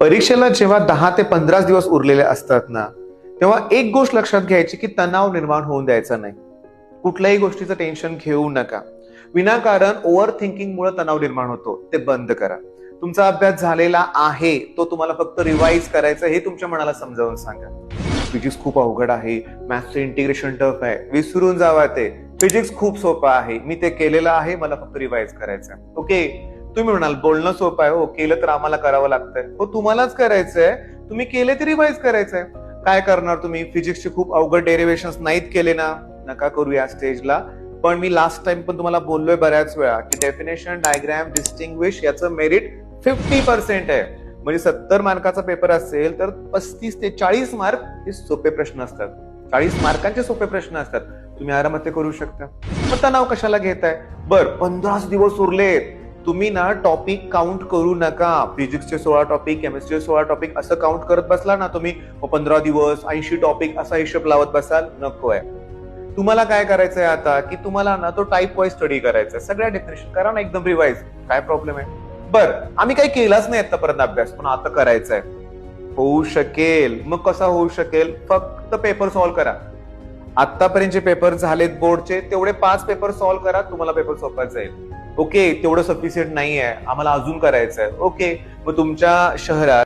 परीक्षेला जेव्हा 10 ते 15 दिवस उरलेले असतात ना, तेव्हा एक गोष्ट लक्षात घ्यायची की तणाव निर्माण होऊन द्यायचा नाही. कुठल्याही गोष्टीचं टेन्शन घेऊ नका. विनाकारण ओव्हर थिंकिंग मुळे तणाव निर्माण होतो, ते बंद करा. तुमचा अभ्यास झालेला आहे, तो तुम्हाला फक्त रिवाइज करायचा हे तुमच्या मनाला समजावून सांगा. फिजिक्स खूप अवघड आहे, मॅथ्सचं इंटिग्रेशन टफ आहे, विसरून जावा ते. फिजिक्स खूप सोपं आहे, मी ते केलेलं आहे, मला फक्त रिवाइज करायचं. ओके, तुम्ही म्हणाल बोलणं सोपं आहे, हो केलं तर आम्हाला करावं लागतंय. हो तुम्हालाच करायचंय, तुम्ही केले तरी रिवाइज करायचंय. काय करणार तुम्ही? फिजिक्सचे खूप अवघड डेरिव्हेशन्स नाहीत केले ना, नका करू या स्टेजला. पण मी लास्ट टाइम पण तुम्हाला बोललोय बऱ्याच वेळा की डेफिनेशन, डायग्राम, डिस्टिंग्विश याचं मेरिट 50% आहे. म्हणजे 70 मार्काचा पेपर असेल तर 35 ते 40 मार्क हे सोपे प्रश्न असतात. 40 मार्कांचे सोपे प्रश्न असतात. तुम्ही आरामात ते करू शकता. मग तणाव कशाला घेताय? बर 15 दिवस उरले, तुम्ही ना टॉपिक काउंट करू नका. फिजिक्सचे 16 टॉपिक, केमिस्ट्रीचे 16 टॉपिक असं काउंट करत बसला ना तुम्ही 15 दिवस 80 टॉपिक असा हिशोब लावत बसाल, नकोय. तुम्हाला काय करायचंय आता की तुम्हाला ना तो टाईप वाईज स्टडी करायचा. सगळ्या डेफिनेशन करा ना एकदम रिवाइज. काय प्रॉब्लेम आहे? बर आम्ही काही केलाच नाही आतापर्यंत अभ्यास, पण आता करायचंय. होऊ शकेल. मग कसा होऊ शकेल? फक्त पेपर सॉल्व्ह करा. आतापर्यंत जे पेपर झालेत बोर्डचे तेवढे 5 पेपर सॉल्व्ह करा, तुम्हाला पेपर सोपा जाईल. ओके, तेवढं सफिशियंट नाहीये, आम्हाला अजून करायचंय. ओके, मग तुमच्या शहरात